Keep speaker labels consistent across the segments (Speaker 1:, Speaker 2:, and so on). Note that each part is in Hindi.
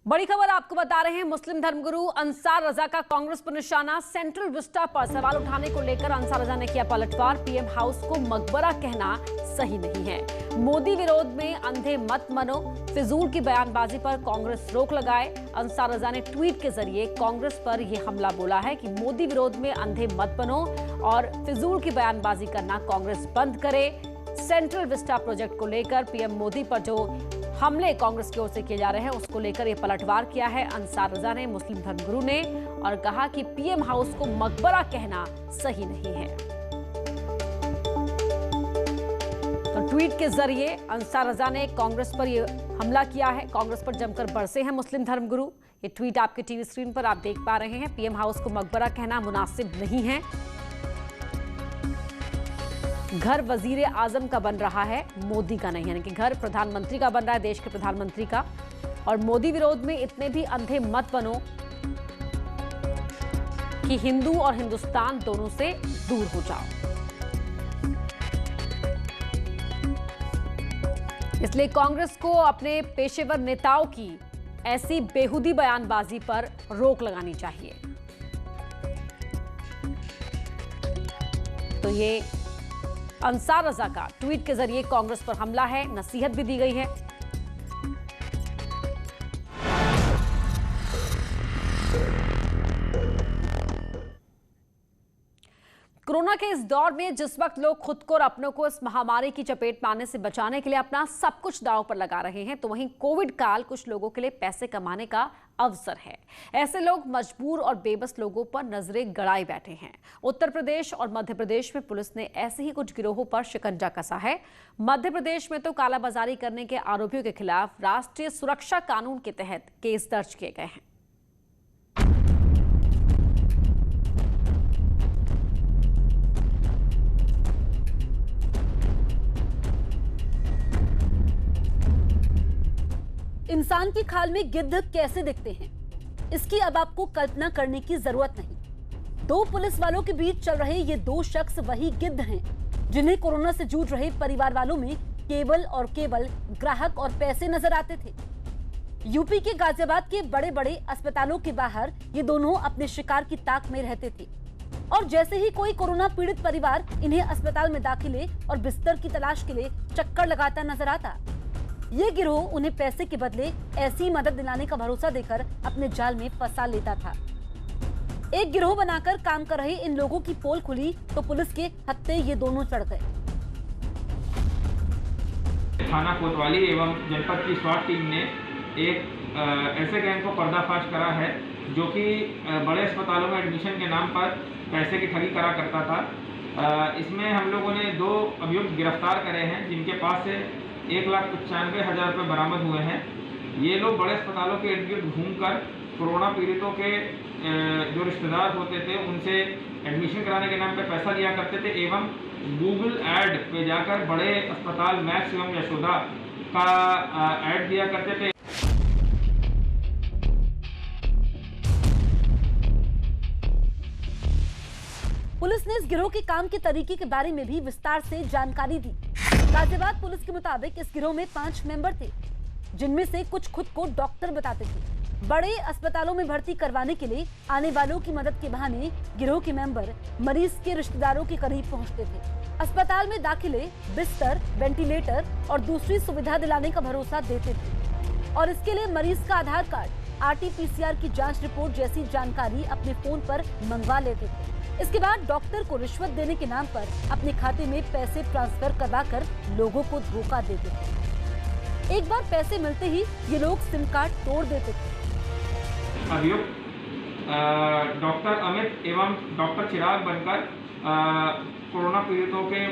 Speaker 1: बड़ी खबर आपको बता रहे हैं। मुस्लिम धर्मगुरु अंसार रजा का कांग्रेस पर निशाना। सेंट्रल विस्टा पर सवाल उठाने को लेकर अंसार रजा ने किया पलटवार। पीएम हाउस को मकबरा कहना सही नहीं है। मोदी विरोध में अंधे मत मनो, फिजूल की बयानबाजी पर कांग्रेस रोक लगाए। अंसार रजा ने ट्वीट के जरिए कांग्रेस पर यह हमला बोला है कि मोदी विरोध में अंधे मत बनो और फिजूल की बयानबाजी करना कांग्रेस बंद करे। सेंट्रल विस्टा प्रोजेक्ट को लेकर पीएम मोदी पर जो हमले कांग्रेस की ओर से किए जा रहे हैं उसको लेकर यह पलटवार किया है अंसार रजा ने, मुस्लिम धर्मगुरु ने, और कहा कि पीएम हाउस को मकबरा कहना सही नहीं है। तो ट्वीट के जरिए अंसार रजा ने कांग्रेस पर यह हमला किया है। कांग्रेस पर जमकर बरसे हैं मुस्लिम धर्मगुरु। ये ट्वीट आपके टीवी स्क्रीन पर आप देख पा रहे हैं। पीएम हाउस को मकबरा कहना मुनासिब नहीं है। घर वजीर आजम का बन रहा है, मोदी का नहीं, यानी कि घर प्रधानमंत्री का बन रहा है, देश के प्रधानमंत्री का। और मोदी विरोध में इतने भी अंधे मत बनो कि हिंदू और हिंदुस्तान दोनों से दूर हो जाओ। इसलिए कांग्रेस को अपने पेशेवर नेताओं की ऐसी बेहुदी बयानबाजी पर रोक लगानी चाहिए। तो ये अंसार रजा का ट्वीट के जरिए कांग्रेस पर हमला है, नसीहत भी दी गई है। कोरोना के इस दौर में जिस वक्त लोग खुद को और अपनों को इस महामारी की चपेट में आने से बचाने के लिए अपना सब कुछ दांव पर लगा रहे हैं, तो वहीं कोविड काल कुछ लोगों के लिए पैसे कमाने का अवसर है। ऐसे लोग मजबूर और बेबस लोगों पर नजरें गड़ाए बैठे हैं। उत्तर प्रदेश और मध्य प्रदेश में पुलिस ने ऐसे ही कुछ गिरोहों पर शिकंजा कसा है। मध्य प्रदेश में तो कालाबाजारी करने के आरोपियों के खिलाफ राष्ट्रीय सुरक्षा कानून के तहत केस दर्ज किए गए हैं।
Speaker 2: इंसान की खाल में गिद्ध कैसे दिखते हैं, इसकी अब आपको कल्पना करने की जरूरत नहीं। दो पुलिस वालों के बीच चल रहे ये दो शख्स वही गिद्ध हैं जिन्हें कोरोना से जूझ रहे परिवार वालों में केवल और केवल ग्राहक और पैसे नजर आते थे। यूपी के गाजियाबाद के बड़े बड़े अस्पतालों के बाहर ये दोनों अपने शिकार की ताक में रहते थे और जैसे ही कोई कोरोना पीड़ित परिवार इन्हें अस्पताल में दाखिले और बिस्तर की तलाश के लिए चक्कर लगाता नजर आता, ये गिरोह उन्हें पैसे के बदले ऐसी मदद दिलाने का भरोसा देकर अपने जाल में फंसा लेता था। एक गिरोह बनाकर काम कर रहे इन लोगों की पोल खुली तो पुलिस के हत्थे ये दोनों चढ़ गए।
Speaker 3: थाना कोतवाली एवं जनपद की स्वास्थ्य टीम ने एक ऐसे गैंग को पर्दाफाश करा है जो कि बड़े अस्पतालों में एडमिशन के नाम पर पैसे की ठगी करा करता था। इसमें हम लोगों ने 2 अभियुक्त गिरफ्तार करे हैं जिनके पास से 1,95,000 रुपये बरामद हुए हैं। ये लोग बड़े अस्पतालों के इर्द गिर्द घूमकर कोरोना पीड़ितों के जो रिश्तेदार होते थे उनसे एडमिशन कराने के नाम पे पैसा लिया करते थे एवं गूगल ऐड पे जाकर बड़े अस्पताल मैक्स एवं यशोदा का ऐड दिया करते थे।
Speaker 2: पुलिस ने इस गिरोह के काम के तरीके के बारे में भी विस्तार से जानकारी दी। गाजियाबाद पुलिस के मुताबिक इस गिरोह में 5 मेंबर थे जिनमें से कुछ खुद को डॉक्टर बताते थे। बड़े अस्पतालों में भर्ती करवाने के लिए आने वालों की मदद के बहाने गिरोह के मेंबर मरीज के रिश्तेदारों के करीब पहुंचते थे। अस्पताल में दाखिले, बिस्तर, वेंटिलेटर और दूसरी सुविधा दिलाने का भरोसा देते थे और इसके लिए मरीज का आधार कार्ड, RT-PCR की जांच रिपोर्ट जैसी जानकारी अपने फोन पर मंगवा लेते थे। इसके बाद डॉक्टर को रिश्वत देने के नाम पर अपने खाते में पैसे ट्रांसफर करवाकर लोगों को धोखा देते थे। एक बार पैसे मिलते ही ये लोग सिम कार्ड तोड़ देते थे।
Speaker 3: अभियुक्त डॉक्टर अमित एवं डॉक्टर चिराग बनकर कोरोना पीड़ितों के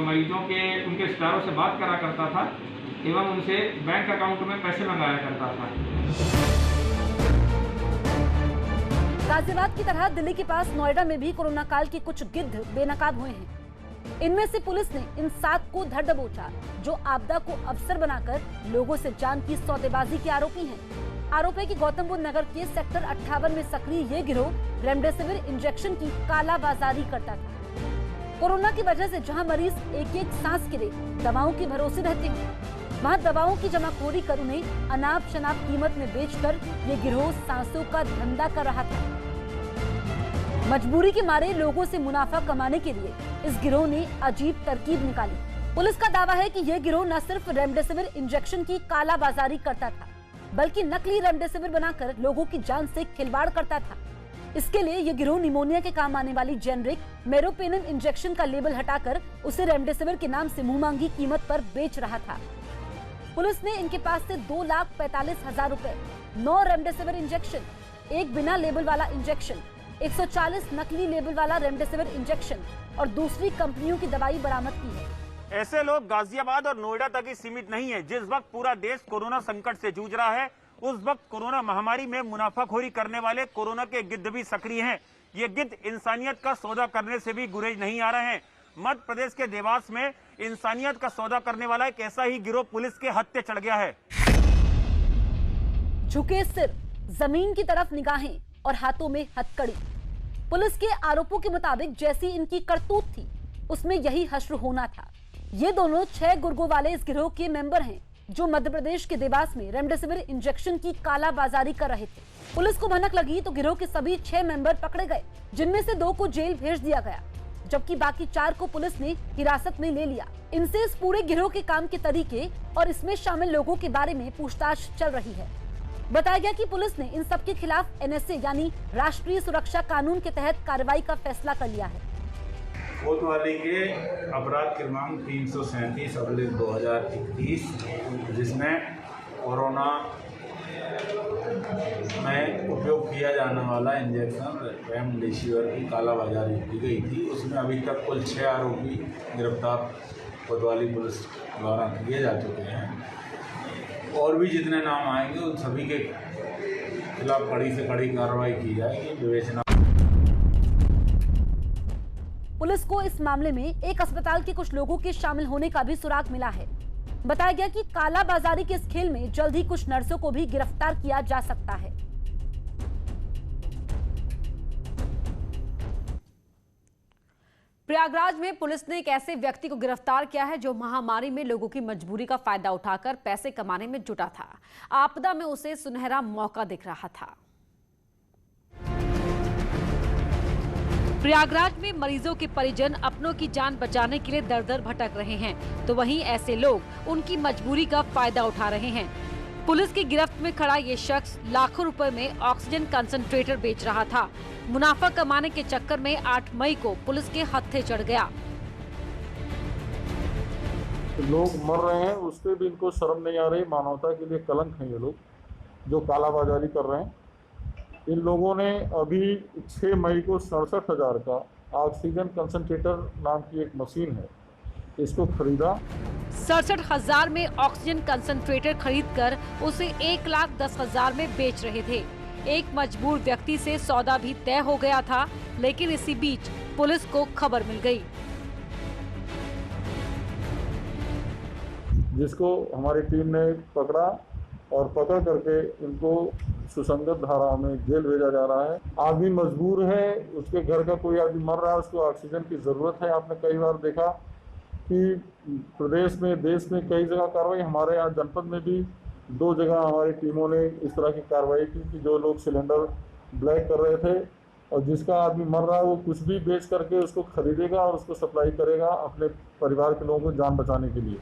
Speaker 3: मरीजों के उनके रिश्तेदारों से बात करा करता था एवं उनसे बैंक अकाउंट में पैसे मंगाया करता था।
Speaker 2: गाजियाबाद की तरह दिल्ली के पास नोएडा में भी कोरोना काल के कुछ गिद्ध बेनकाब हुए हैं। इनमें से पुलिस ने इन 7 को धर दबोचा जो आपदा को अवसर बनाकर लोगों से जान की सौदेबाजी के आरोपी हैं। आरोप है कि गौतम बुद्ध नगर के सेक्टर 58 में सक्रिय ये गिरोह रेमडेसिविर इंजेक्शन की कालाबाजारी करता था। कोरोना की वजह से जहां मरीज एक एक सांस के लिए दवाओं के भरोसे रहते हैं, वहां दवाओं की जमाखोरी कर उन्हें अनाप शनाप कीमत में बेचकर ये गिरोह सांसों का धंधा कर रहा था। मजबूरी के मारे लोगों से मुनाफा कमाने के लिए इस गिरोह ने अजीब तरकीब निकाली। पुलिस का दावा है कि यह गिरोह न सिर्फ रेमडेसिविर इंजेक्शन की कालाबाजारी करता था, बल्कि नकली रेमडेसिविर बनाकर लोगों की जान से खिलवाड़ करता था। इसके लिए यह गिरोह निमोनिया के काम आने वाली जेनरिक मेरोपेनम इंजेक्शन का लेबल हटाकर उसे रेमडेसिविर के नाम से मुंहमांगी कीमत पर बेच रहा था। पुलिस ने इनके पास से 2,45,000 रुपए, 9 रेमडेसिविर इंजेक्शन, एक बिना लेबल वाला इंजेक्शन, 140 नकली लेबल वाला रेमडेसिविर इंजेक्शन और दूसरी कंपनियों की दवाई बरामद की है।
Speaker 4: ऐसे लोग गाजियाबाद और नोएडा तक ही सीमित नहीं है। जिस वक्त पूरा देश कोरोना संकट से जूझ रहा है, उस वक्त कोरोना महामारी में मुनाफाखोरी करने वाले कोरोना के गिद्ध भी सक्रिय हैं। ये गिद्ध इंसानियत का सौदा करने से भी गुरेज नहीं आ रहे हैं। मध्य प्रदेश के देवास में इंसानियत का सौदा करने वाला एक ऐसा ही गिरोह पुलिस के हत्थे चढ़ गया है।
Speaker 2: झुके सिर, जमीन की तरफ निगाहें और हाथों में हथकड़ी। पुलिस के आरोपों के मुताबिक जैसी इनकी करतूत थी, उसमें यही हश्र होना था। ये दोनों 6 गुर्गों वाले इस गिरोह के मेंबर हैं, जो मध्य प्रदेश के देवास में रेमडेसिविर इंजेक्शन की कालाबाजारी कर रहे थे। पुलिस को भनक लगी तो गिरोह के सभी 6 मेंबर पकड़े गए, जिनमें से 2 को जेल भेज दिया गया, जबकि बाकी 4 को पुलिस ने हिरासत में ले लिया। इनसे इस पूरे गिरोह के काम के तरीके और इसमें शामिल लोगों के बारे में पूछताछ चल रही है। बताया गया कि पुलिस ने इन सबके खिलाफ एनएसए यानी राष्ट्रीय सुरक्षा कानून के तहत कार्रवाई का फैसला कर लिया है।
Speaker 5: कोतवाली के अपराध क्रमांक 337/2021, जिसमें कोरोना में उपयोग किया जाने वाला इंजेक्शन रेमडेसिविर की कालाबाजारी की गई थी, उसमें अभी तक कुल 6 आरोपी गिरफ्तार कोतवाली पुलिस द्वारा किए जा चुके हैं। और भी जितने नाम आएंगे उन सभी के खिलाफ कड़ी से कड़ी कार्रवाई की जाएगी। विवेचना
Speaker 2: पुलिस को इस मामले में एक अस्पताल के कुछ लोगों के शामिल होने का भी सुराग मिला है। बताया गया कि कालाबाजारी के इस खेल में जल्द ही कुछ नर्सों को भी गिरफ्तार किया जा सकता है।
Speaker 1: प्रयागराज में पुलिस ने एक ऐसे व्यक्ति को गिरफ्तार किया है जो महामारी में लोगों की मजबूरी का फायदा उठाकर पैसे कमाने में जुटा था। आपदा में उसे सुनहरा मौका दिख रहा था। प्रयागराज में मरीजों के परिजन अपनों की जान बचाने के लिए दर दर भटक रहे हैं, तो वहीं ऐसे लोग उनकी मजबूरी का फायदा उठा रहे हैं। पुलिस की गिरफ्त में खड़ा ये शख्स लाखों रुपए में ऑक्सीजन कंसंट्रेटर बेच रहा था। मुनाफा कमाने के चक्कर में 8 मई को पुलिस के हत्थे चढ़ गया।
Speaker 6: लोग मर रहे हैं, उस पर भी इनको शर्म नहीं आ रही। मानवता के लिए कलंक है ये लोग जो कालाबाजारी कर रहे हैं। इन लोगों ने अभी 6 मई को 67,000 का ऑक्सीजन कंसंट्रेटर नाम की एक मशीन है, इसको खरीदा।
Speaker 1: 67,000 में ऑक्सीजन कंसंट्रेटर खरीदकर उसे 1,10,000 में बेच रहे थे। एक मजबूर व्यक्ति से सौदा भी तय हो गया था, लेकिन इसी बीच पुलिस को खबर मिल गई,
Speaker 6: जिसको हमारी टीम ने पकड़ा और पकड़ करके इनको सुसंगत धारा में जेल भेजा जा रहा है। आदमी मजबूर है, उसके घर का कोई आदमी मर रहा है, उसको ऑक्सीजन की ज़रूरत है। आपने कई बार देखा कि प्रदेश में, देश में कई जगह कार्रवाई, हमारे यहाँ जनपद में भी 2 जगह हमारी टीमों ने इस तरह की कार्रवाई की कि जो लोग सिलेंडर ब्लैक कर रहे थे और जिसका आदमी मर रहा है वो कुछ भी बेच करके उसको खरीदेगा और उसको सप्लाई करेगा अपने परिवार के लोगों को जान बचाने के लिए।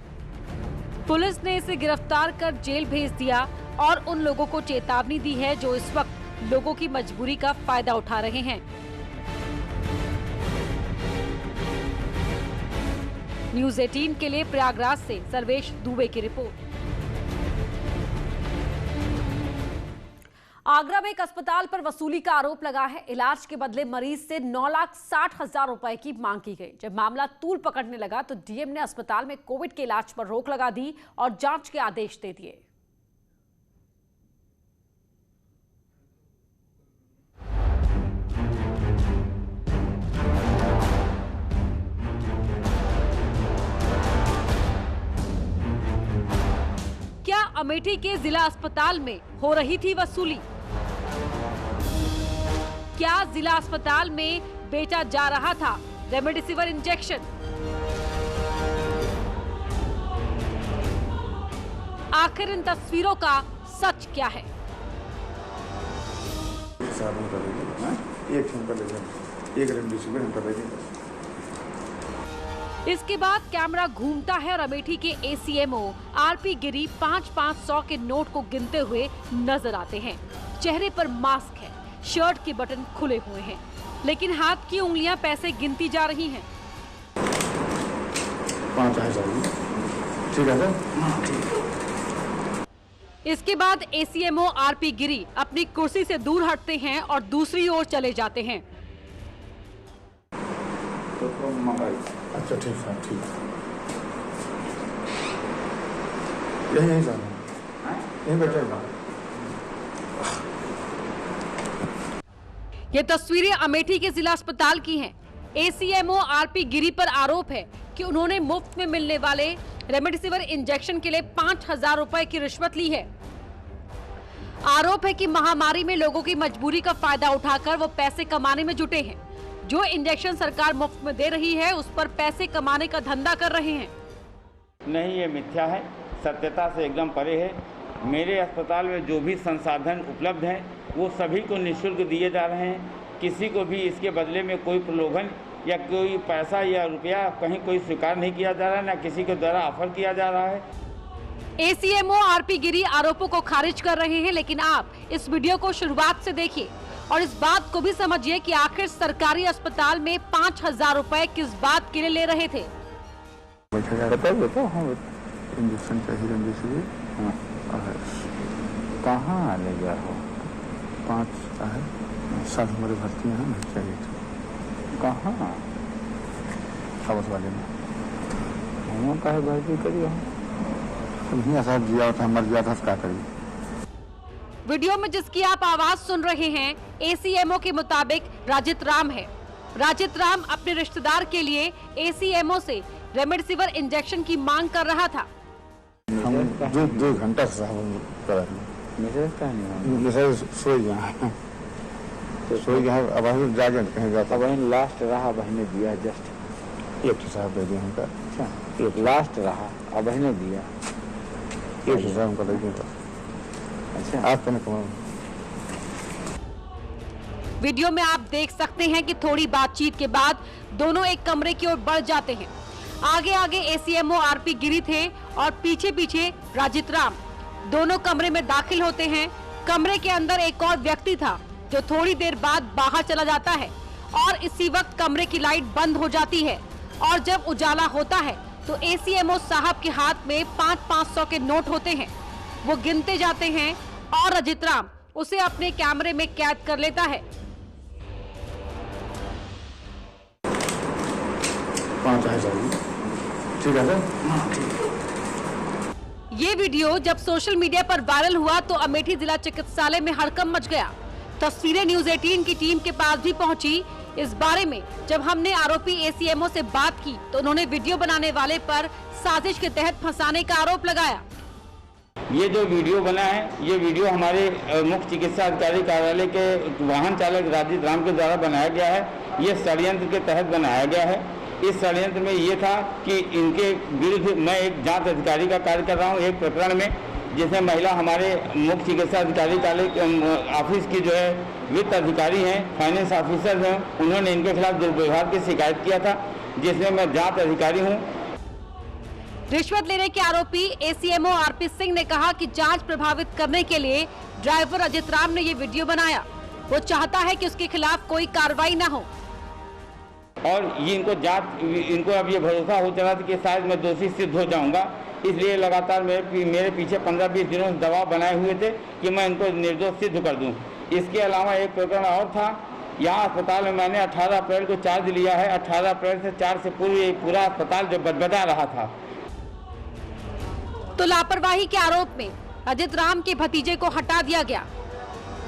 Speaker 1: पुलिस ने इसे गिरफ्तार कर जेल भेज दिया और उन लोगों को चेतावनी दी है जो इस वक्त लोगों की मजबूरी का फायदा उठा रहे हैं। न्यूज़ 18 के लिए प्रयागराज से सर्वेश दुबे की रिपोर्ट। आगरा में एक अस्पताल पर वसूली का आरोप लगा है। इलाज के बदले मरीज से 9,60,000 रुपए की मांग की गई। जब मामला तूल पकड़ने लगा तो डीएम ने अस्पताल में कोविड के इलाज पर रोक लगा दी और जांच के आदेश दे दिए। क्या अमेठी के जिला अस्पताल में हो रही थी वसूली? क्या जिला अस्पताल में बेचा जा रहा था रेमडेसिविर इंजेक्शन? आखिर इन तस्वीरों का सच क्या है? इसके बाद कैमरा घूमता है और अमेठी के एसीएमओ आरपी गिरी 500 के नोट को गिनते हुए नजर आते हैं। चेहरे पर मास्क है, शर्ट के बटन खुले हुए हैं, लेकिन हाथ की उंगलियां पैसे गिनती जा रही हैं।
Speaker 6: 5000 ठीक है सर।
Speaker 1: इसके बाद एसीएमओ आरपी गिरी अपनी कुर्सी से दूर हटते हैं और दूसरी ओर चले जाते हैं।
Speaker 6: अच्छा ठीक है, ठीक यही जाना, यही बैठेगा।
Speaker 1: ये तस्वीरें अमेठी के जिला अस्पताल की हैं। एसीएमओ आरपी गिरी पर आरोप है कि उन्होंने मुफ्त में मिलने वाले रेमडेसिविर इंजेक्शन के लिए 5000 रुपए की रिश्वत ली है। आरोप है कि महामारी में लोगों की मजबूरी का फायदा उठाकर वो पैसे कमाने में जुटे हैं। जो इंजेक्शन सरकार मुफ्त में दे रही है, उस पर पैसे कमाने का धंधा कर रहे हैं।
Speaker 7: नहीं, ये मिथ्या है, सत्यता से एकदम परे है। मेरे अस्पताल में जो भी संसाधन उपलब्ध हैं वो सभी को निःशुल्क दिए जा रहे हैं। किसी को भी इसके बदले में कोई प्रलोभन या कोई पैसा या रुपया कहीं कोई स्वीकार नहीं किया जा रहा है, ना किसी के द्वारा ऑफर किया जा रहा है।
Speaker 1: एसीएमओ आरपी गिरी आरोपों को खारिज कर रहे हैं, लेकिन आप इस वीडियो को शुरुआत से देखिए और इस बात को भी समझिए कि आखिर सरकारी अस्पताल में 5000 रुपए किस बात के लिए ले रहे थे।
Speaker 6: इंजेक्शन चाहिए रेमडेसिविर,
Speaker 7: कहाँ ले गया हो?
Speaker 6: 5 है, 7 हमारे भर्ती हैं, नहीं चाहिए
Speaker 7: कहाँ?
Speaker 6: खबस वाले में
Speaker 7: हम कहे भर्ती करिए,
Speaker 6: नहीं साहब जिया था, मर गया था, क्या करिए।
Speaker 1: वीडियो में जिसकी आप आवाज सुन रहे हैं एसीएमओ के मुताबिक राजित राम है। राजित राम अपने रिश्तेदार के लिए एसीएमओ से रेमडेसिविर इंजेक्शन की मांग कर रहा था।
Speaker 6: हम 2 घंटा से साहब कर रहे हैं, सोई गया सोई गया, अब हम जागे कहीं जाता।
Speaker 7: बहन लास्ट रहा, बहने दिया जस्ट
Speaker 6: एक साहब दे दिया हमका।
Speaker 7: अच्छा, एक लास्ट रहा, अब बहने दिया
Speaker 6: एक साहब हमका लगे।
Speaker 7: अच्छा,
Speaker 6: आप तो नहीं।
Speaker 1: वीडियो में आप देख सकते हैं कि थोड़ी बातचीत के बाद दोनों एक कमरे की ओर बढ़ जाते हैं। आगे आगे एसीएमओ आरपी गिरी थे और पीछे पीछे राजित राम। दोनों कमरे में दाखिल होते हैं। कमरे के अंदर एक और व्यक्ति था जो थोड़ी देर बाद बाहर चला जाता है और इसी वक्त कमरे की लाइट बंद हो जाती है और जब उजाला होता है तो एसीएमओ साहब के हाथ में 500 के नोट होते हैं। वो गिनते जाते हैं और राजित राम उसे अपने कैमरे में कैद कर लेता है।
Speaker 6: 5000 ठीक है सर।
Speaker 1: ये वीडियो जब सोशल मीडिया पर वायरल हुआ तो अमेठी जिला चिकित्सालय में हड़कंप मच गया। तस्वीरें न्यूज 18 की टीम के पास भी पहुंची। इस बारे में जब हमने आरोपी एसीएमओ से बात की तो उन्होंने वीडियो बनाने वाले पर साजिश के तहत फंसाने का आरोप लगाया।
Speaker 7: ये जो वीडियो बना है, ये वीडियो हमारे मुख्य चिकित्सा अधिकारी कार्यालय के वाहन चालक राजित राम के द्वारा बनाया गया है। ये षड्यंत्र के तहत बनाया गया है। इस षड्यंत्र में ये था कि इनके विरुद्ध मैं एक जांच अधिकारी का कार्य कर रहा हूँ एक प्रकरण में, जिसमें महिला हमारे मुख्य चिकित्सा अधिकारी कार्यालय ऑफिस की जो है वित्त अधिकारी हैं, फाइनेंस ऑफिसर हैं, उन्होंने इनके खिलाफ दुर्व्यवहार की शिकायत किया था, जिसमें मैं जांच अधिकारी हूँ।
Speaker 1: रिश्वत लेने के आरोपी एसीएमओ आरपी सिंह ने कहा कि जांच प्रभावित करने के लिए ड्राइवर अजित राम ने ये वीडियो बनाया। वो चाहता है कि उसके खिलाफ कोई कार्रवाई न हो
Speaker 7: और ये इनको अब ये भरोसा हो चला था कि शायद मैं दोषी सिद्ध हो जाऊंगा, इसलिए लगातार मेरे पीछे 15-20 दिनों से दबाव बनाए हुए थे कि मैं इनको निर्दोष सिद्ध कर दूं। इसके अलावा एक प्रकरण और था, यहाँ अस्पताल में मैंने 18 अप्रैल को चार्ज लिया है। 18 अप्रैल से 4 से पूर्व ये पूरा अस्पताल जो बदबदा रहा था।
Speaker 1: तो लापरवाही के आरोप में अजित राम के भतीजे को हटा दिया गया।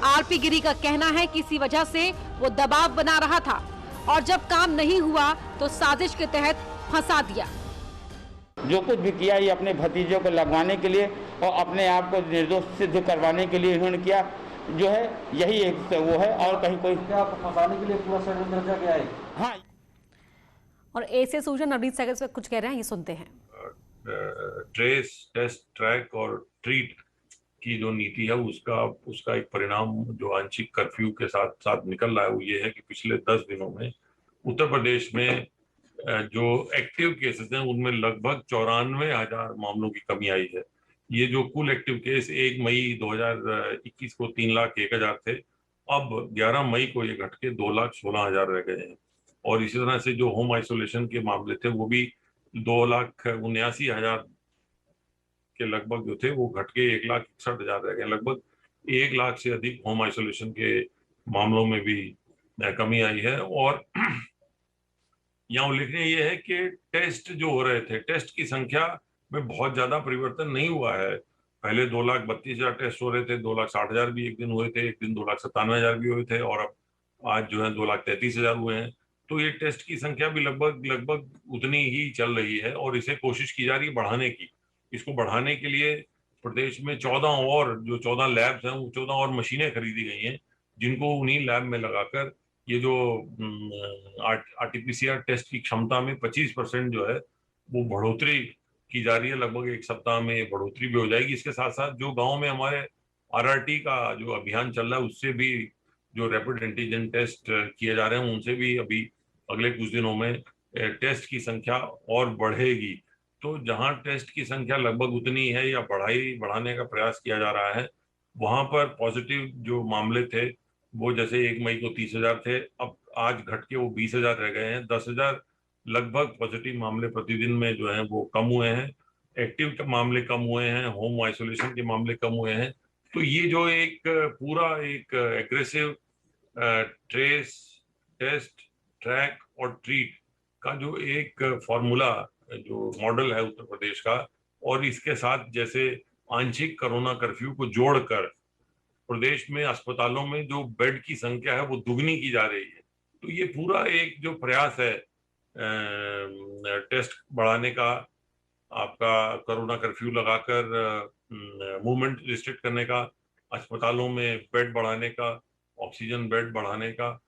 Speaker 1: आरपी गिरी का कहना है कि इसी वजह से वो दबाव बना रहा था और जब काम नहीं हुआ तो साजिश के तहत फंसा दिया।
Speaker 7: जो कुछ भी किया ये अपने भतीजों को लगवाने के लिए और अपने आप को निर्दोष सिद्ध करवाने के लिए इन्होंने किया, जो है यही एक वो है और कहीं कोई फंसाने के लिए पूरा षड्यंत्र रचा गया है। हाँ।
Speaker 1: और एसीएस सूजन नवनीत सहगल से कुछ कह रहे हैं, ये सुनते हैं।
Speaker 8: ट्रेस, टेस्ट, ट्रैक और ट्रीट की जो नीति है उसका एक परिणाम जो आंशिक कर्फ्यू के साथ साथ निकल रहा है वो ये है कि पिछले 10 दिनों में उत्तर प्रदेश में जो एक्टिव केसेस हैं उनमें लगभग 94,000 मामलों की कमी आई है। ये जो कुल एक्टिव केस 1 मई 2021 को 3,01,000 थे, अब 11 मई को ये घट के 2,16,000 रह गए हैं। और इसी तरह से जो होम आइसोलेशन के मामले थे वो भी 2,79,000 के लगभग जो थे वो घट के 1,61,000 रह गए। लगभग 1 लाख से अधिक होम आइसोलेशन के मामलों में भी कमी आई है। और यहाँ उल्लेखनीय ये है कि टेस्ट जो हो रहे थे, टेस्ट की संख्या में बहुत ज्यादा परिवर्तन नहीं हुआ है। पहले 2,32,000 टेस्ट हो रहे थे, 2,60,000 भी एक दिन हुए थे, एक दिन 2,97,000 भी हुए थे, और अब आज जो है 2,33,000 हुए हैं। तो ये टेस्ट की संख्या भी लगभग उतनी ही चल रही है और इसे कोशिश की जा रही है बढ़ाने की। इसको बढ़ाने के लिए प्रदेश में 14 लैब्स हैं, वो 14 और मशीनें खरीदी गई हैं, जिनको उन्हीं लैब में लगाकर ये जो RT-PCR टेस्ट की क्षमता में 25% जो है वो बढ़ोतरी की जा रही है। लगभग एक सप्ताह में ये बढ़ोतरी भी हो जाएगी। इसके साथ साथ जो गांव में हमारे RRT का जो अभियान चल रहा है उससे भी जो रैपिड एंटीजन टेस्ट किए जा रहे हैं उनसे भी अभी अगले कुछ दिनों में टेस्ट की संख्या और बढ़ेगी। तो जहां टेस्ट की संख्या लगभग उतनी है या बढ़ाने का प्रयास किया जा रहा है, वहां पर पॉजिटिव जो मामले थे वो जैसे 1 मई को 30,000 थे, अब आज घट के वो 20,000 रह गए हैं। 10,000 लगभग पॉजिटिव मामले प्रतिदिन में जो हैं वो कम हुए हैं, एक्टिव मामले कम हुए हैं, होम आइसोलेशन के मामले कम हुए हैं। तो ये जो एक पूरा एक एग्रेसिव ट्रेस, टेस्ट, ट्रैक और ट्रीट का जो एक फॉर्मूला जो मॉडल है उत्तर प्रदेश का, और इसके साथ जैसे आंशिक कोरोना कर्फ्यू को जोड़कर प्रदेश में अस्पतालों में जो बेड की संख्या है वो दुगनी की जा रही है। तो ये पूरा एक जो प्रयास है टेस्ट बढ़ाने का, आपका कोरोना कर्फ्यू लगाकर मूवमेंट रिस्ट्रिक्ट करने का, अस्पतालों में बेड बढ़ाने का, ऑक्सीजन बेड बढ़ाने का,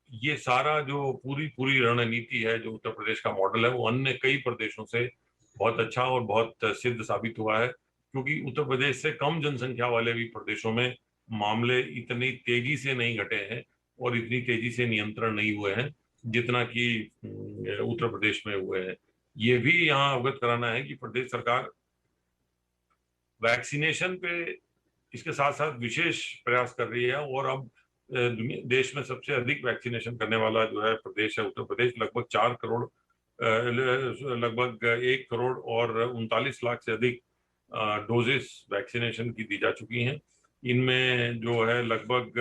Speaker 8: ये सारा जो पूरी रणनीति है जो उत्तर प्रदेश का मॉडल है वो अन्य कई प्रदेशों से बहुत अच्छा और बहुत सिद्ध साबित हुआ है। क्योंकि उत्तर प्रदेश से कम जनसंख्या वाले भी प्रदेशों में मामले इतनी तेजी से नहीं घटे हैं और इतनी तेजी से नियंत्रण नहीं हुए हैं जितना कि उत्तर प्रदेश में हुए हैं। ये भी यहाँ अवगत कराना है कि प्रदेश सरकार वैक्सीनेशन पे इसके साथ साथ विशेष प्रयास कर रही है और अब देश में सबसे अधिक वैक्सीनेशन करने वाला जो है प्रदेश है उत्तर प्रदेश। लगभग 4 करोड़, लगभग 1 करोड़ और 39 लाख से अधिक डोजेस वैक्सीनेशन की दी जा चुकी हैं। इनमें जो है लगभग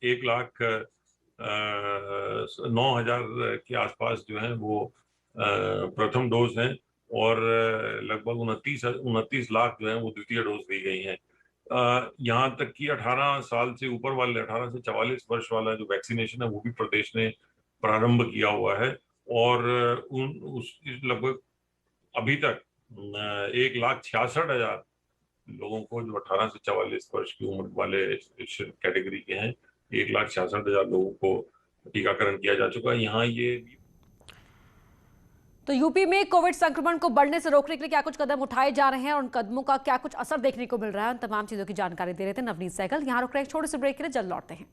Speaker 8: 1,09,000 के आसपास जो है वो प्रथम डोज हैं और लगभग 29 लाख जो है वो द्वितीय डोज दी गई हैं। यहाँ तक कि 18 साल से ऊपर वाले, 18 से 44 वर्ष वाला जो वैक्सीनेशन है वो भी प्रदेश ने प्रारंभ किया हुआ है और लगभग अभी तक 1,66,000 लोगों को जो 18 से 44 वर्ष की उम्र वाले कैटेगरी के हैं, 1,66,000 लोगों को टीकाकरण किया जा चुका है। यहाँ ये
Speaker 1: तो यूपी में कोविड संक्रमण को बढ़ने से रोकने के लिए क्या कुछ कदम उठाए जा रहे हैं और उन कदमों का क्या कुछ असर देखने को मिल रहा है, उन तमाम चीजों की जानकारी दे रहे थे नवनीत सहगल। यहाँ रुक रहे एक छोटे से ब्रेक के लिए, जल्द लौटते हैं।